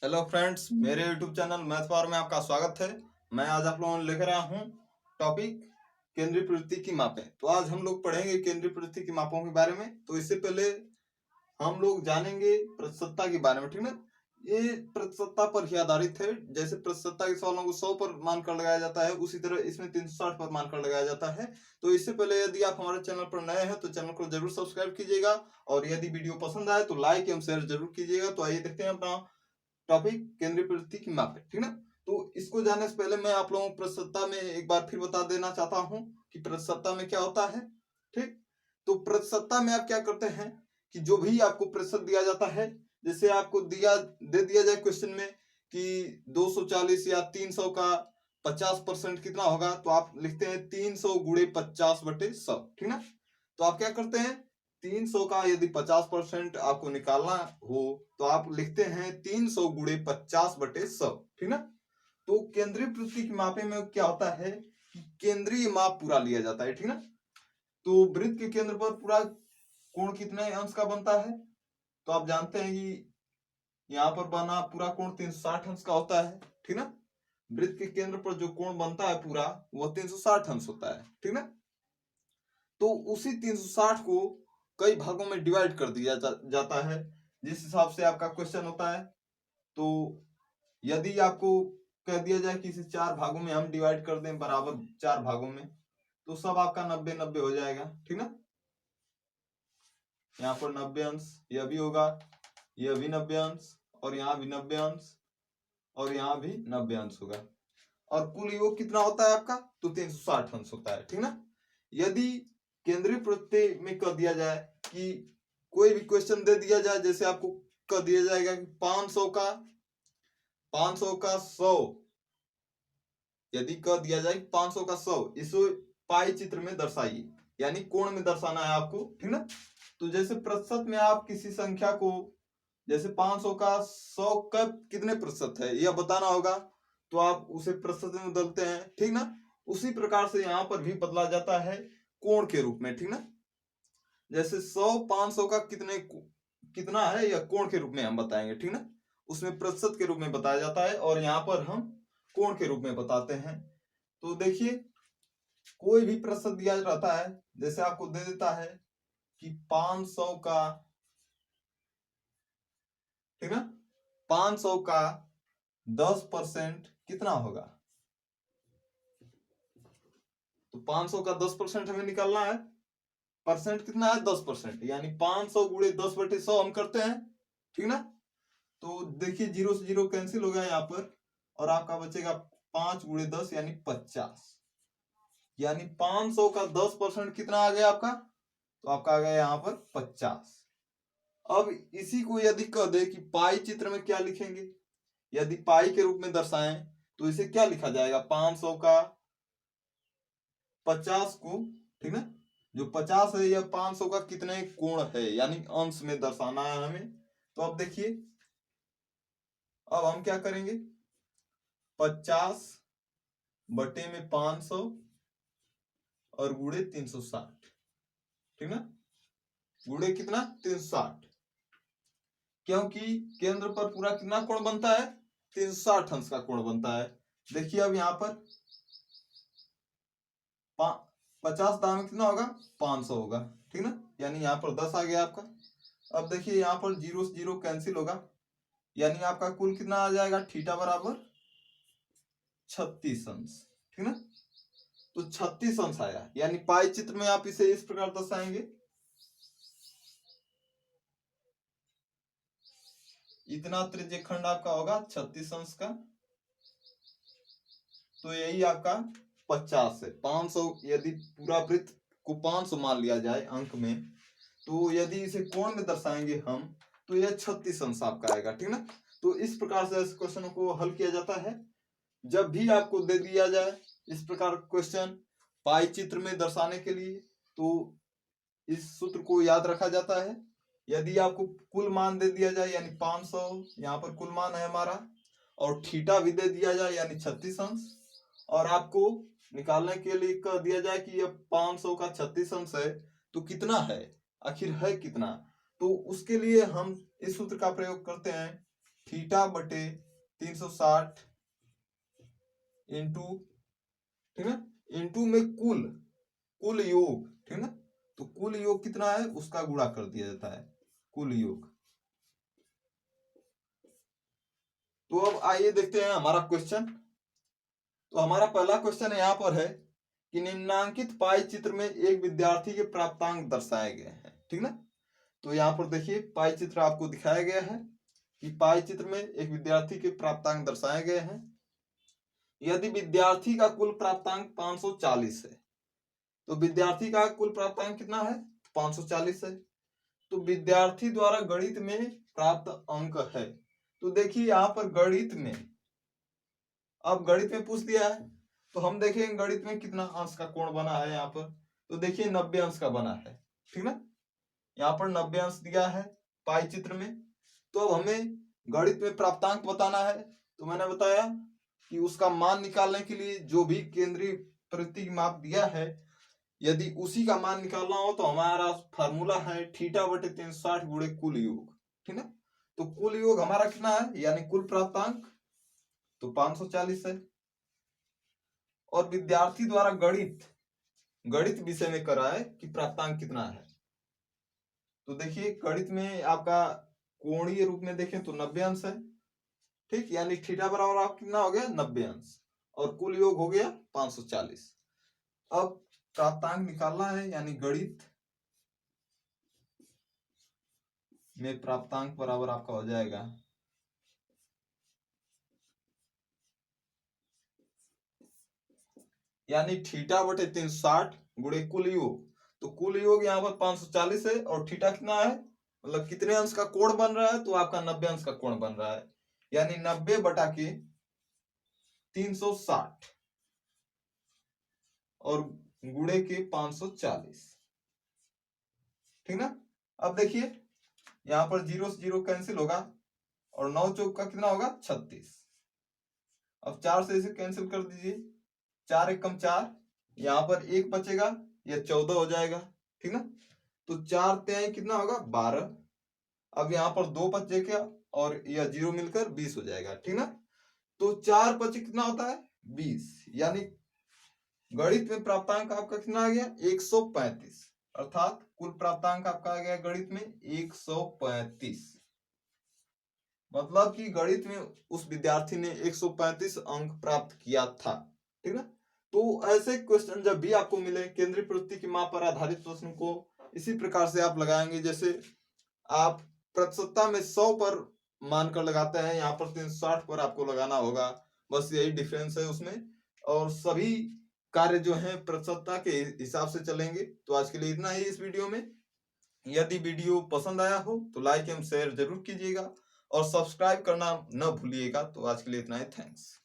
Hello friends, मेरे YouTube channel math power में आपका स्वागत है। मैं आज आप लोगों को लेकर आया हूँ टॉपिक केंद्रीय प्रवृत्ति की मापें। तो आज हम लोग पढ़ेंगे केंद्रीय प्रवृत्ति की मापों के बारे में। तो इससे पहले हम लोग जानेंगे प्रतिशतता के बारे में, ठीक ना। ये प्रतिशतता पर ही आधारित है। जैसे प्रतिशतता के सवालों को 100 पर मान कर लगाया जाता है, उसी तरह इसमें 360 पर मान कर लगाया जाता है। तो इससे पहले यदि आप हमारे चैनल पर नए हैं तो चैनल को जरूर सब्सक्राइब कीजिएगा, और यदि वीडियो पसंद आए तो लाइक एवं शेयर जरूर कीजिएगा। तो आइए देखते हैं अपना टॉपिक केंद्रीय प्रवृत्ति की मापें, ठीक ना। तो इसको जानने से पहले मैं आप लोगों को प्रतिशतता में एक बार फिर बता देना चाहता हूं कि प्रतिशतता में क्या होता है। ठीक, तो प्रतिशतता में आप क्या करते हैं कि जो भी आपको प्रतिशत दिया जाता है, जैसे आपको दे दिया जाए क्वेश्चन में कि 240 या 300 का 50% कितना होगा, तो आप लिखते हैं 300 गुणे 50/100, ठीक ना। तो आप क्या करते हैं, 300 का यदि 50% आपको निकालना हो तो आप लिखते हैं 300 गुणे 50/100, ठीक ना। तो केंद्रीय प्रवृत्ति की मापे में क्या होता है कि केंद्रीय माप पूरा लिया जाता है, ठीक ना। तो वृत्त के केंद्र पर पूरा कोण कितने अंश का बनता है, तो आप जानते हैं कि यहाँ पर बना पूरा कोण 360 अंश का होता है, ठीक ना। वृत्त के केंद्र पर जो कोण बनता है पूरा, वो 360 अंश होता है, ठीक ना। तो उसी 360 को कई भागों में डिवाइड कर दिया जाता है, जिस हिसाब से आपका क्वेश्चन होता है। तो यदि आपको कह दिया जाए कि इसे 4 भागों में हम डिवाइड कर दें, बराबर 4 भागों में, तो सब आपका 90-90 हो जाएगा, ठीक ना। यहाँ पर 90 अंश यह भी होगा, यह भी 90 अंश, और यहाँ भी 90 अंश, और यहाँ भी 90 अंश होगा। और कुल योग कितना होता है आपका, तो 360 अंश होता है, ठीक ना। यदि केंद्रीय प्रवृत्ति में कह दिया जाए कि कोई भी क्वेश्चन दे दिया जाए, जैसे आपको कह दिया जाएगा कि 500 का 100, यदि कह दिया जाए 500 का 100, इसे पाई चित्र में दर्शाइए, यानी कोण में दर्शाना है आपको, ठीक ना। तो जैसे प्रतिशत में आप किसी संख्या को, जैसे 500 का 100 का कितने प्रतिशत है यह बताना होगा, तो आप उसे प्रतिशत में बदलते हैं, ठीक ना। उसी प्रकार से यहाँ पर भी बदला जाता है कोण के रूप में, ठीक ना। जैसे 100 500 का कितना है, यह कोण के रूप में हम बताएंगे, ठीक ना। उसमें प्रतिशत के रूप में बताया जाता है, और यहाँ पर हम कोण के रूप में बताते हैं। तो देखिए, कोई भी प्रतिशत दिया रहता है, जैसे आपको दे देता है कि 500 का, ठीक ना, 500 का 10% कितना होगा, तो 500 का 10% हमें निकालना है। परसेंट कितना है, 10%, यानी 500 गुणे 10/100 हम करते हैं, ठीक ना। तो देखिए 0 से 0 कैंसिल हो गया यहाँ पर, और आपका बचेगा 5 गुणे 10 यानी 50, यानी 500 का 10% कितना आ गया आपका, तो आपका आ गया यहाँ पर 50। अब इसी को यदि कह दे कि पाई चित्र में क्या लिखेंगे, यदि पाई के रूप में दर्शाएं तो इसे क्या लिखा जाएगा, 500 का 50 को, ठीक ना, जो 50 है यह 500 का कितने कोण है, यानी अंश में दर्शाना है हमें। तो अब देखिए, अब हम क्या करेंगे, 50 बटे में 500 और गुणे 360, ठीक ना, गुणे कितना 360, क्योंकि केंद्र पर पूरा कितना कोण बनता है, 360 अंश का कोण बनता है। देखिए अब यहाँ पर 50 दाम कितना होगा, 500 होगा, ठीक ना, यानी यहाँ पर 10 आ गया आपका। अब देखिए यहाँ पर 0 से 0 कैंसिल होगा, यानी आपका कुल कितना आ जाएगा, थीटा बराबर 36 अंश, ठीक ना। तो 36 अंश आया, यानी पाई चित्र में आप इसे इस प्रकार दर्शाएंगे, इतना त्रिज्य खंड आपका होगा 36 अंश का, तो यही आपका 50 है। 500 यदि पूरा वृत्त को 500 मान लिया जाए अंक में, तो यदि इसे कोण में दर्शाएंगे हम, तो यह 36 अंश आपका आएगा, ठीक ना। तो इस प्रकार से इस क्वेश्चन को हल किया जाता है। जब भी आपको दे दिया जाए इस प्रकार क्वेश्चन पाई चित्र में दर्शाने के लिए, तो इस सूत्र को याद रखा जाता है। यदि आपको कुल मान दे दिया जाए, यानी 500 यहाँ पर कुल मान है हमारा, और थीटा भी दे दिया जाए यानी 36 अंश, और आपको निकालने के लिए कह दिया जाए कि यह 500 का 36 अंश है, तो कितना है, आखिर है कितना, तो उसके लिए हम इस सूत्र का प्रयोग करते हैं, थीटा बटे 360 इंटू, ठीक है, इंटू में कुल योग, ठीक है ना। तो कुल योग कितना है उसका गुणा कर दिया जाता है, कुल योग। तो अब आइए देखते हैं हमारा क्वेश्चन। तो हमारा पहला क्वेश्चन यहाँ पर है कि निम्नांकित पाई चित्र में एक विद्यार्थी के प्राप्तांक दर्शाए गए हैं, ठीक ना। तो यहाँ पर देखिए पाई चित्र आपको दिखाया गया है कि पाई चित्र में एक विद्यार्थी के प्राप्तांक दर्शाए गए हैं। यदि विद्यार्थी का कुल प्राप्तांक 540 है, तो विद्यार्थी का कुल प्राप्तांक कितना है 540 है। तो विद्यार्थी द्वारा गणित में प्राप्त अंक है। तो देखिए यहाँ पर गणित में, अब गणित में पूछ दिया है तो हम देखेंगे गणित में कितना अंश का कोण बना है। यहाँ पर तो देखिए 90 अंश का बना है, ठीक ना। यहाँ पर 90 अंश दिया है पाई चित्र में। तो अब हमें गणित में प्राप्तांक बताना है। तो मैंने बताया कि उसका मान निकालने के लिए जो भी केंद्रीय प्रवृत्ति माप दिया है, यदि उसी का मान निकालना हो तो हमारा फार्मूला है थीटा बटे 360 गुणे कुल योग, ठीक है। तो कुल योग हमारा कितना है यानी कुल प्राप्तांक तो 540 है। और विद्यार्थी द्वारा गणित विषय में कराए कि प्राप्तांक कितना है। तो देखिए गणित में आपका कोणीय रूप में देखें तो 90 अंश है, ठीक, यानी थीटा बराबर आप कितना हो गया 90 अंश और कुल योग हो गया 540। अब प्राप्तांक निकालना है यानी गणित में प्राप्तांक बराबर आपका हो जाएगा यानी थीटा बटे 360 गुणे कुल योग। तो कुल योग यहाँ पर 540 है और थीटा कितना है मतलब कितने अंश का कोण बन रहा है तो आपका 90 अंश का कोण बन रहा है, यानी 90 बटा के 360 और गुणे के 540, ठीक ना। अब देखिए यहाँ पर 0 से 0 कैंसिल होगा और 9 चौक का कितना होगा 36। अब 4 से इसे कैंसिल कर दीजिए, 4 एक कम 4, यहाँ पर 1 बचेगा, यह 14 हो जाएगा, ठीक ना। तो 4 त्याई कितना होगा 12। अब यहाँ पर 2 बचे क्या और यह 0 मिलकर 20 हो जाएगा, ठीक ना। तो 4 बचे कितना होता है 20, यानी गणित में प्राप्तांक आपका कितना आ गया 135, अर्थात कुल प्राप्तांक आपका आ गया गणित में 135। मतलब कि गणित में उस विद्यार्थी ने 135 अंक प्राप्त किया था, ठीक है। तो ऐसे क्वेश्चन जब भी आपको मिले केंद्रीय प्रवृत्ति की माप पर आधारित प्रश्न को इसी प्रकार से आप लगाएंगे, जैसे आप प्रतिशतता में 100 पर मानकर लगाते हैं, यहाँ पर 360 पर आपको लगाना होगा, बस यही डिफरेंस है उसमें। और सभी कार्य जो है प्रतिशतता के हिसाब से चलेंगे। तो आज के लिए इतना ही इस वीडियो में। यदि वीडियो पसंद आया हो तो लाइक एवं शेयर जरूर कीजिएगा और सब्सक्राइब करना न भूलिएगा। तो आज के लिए इतना ही, थैंक्स।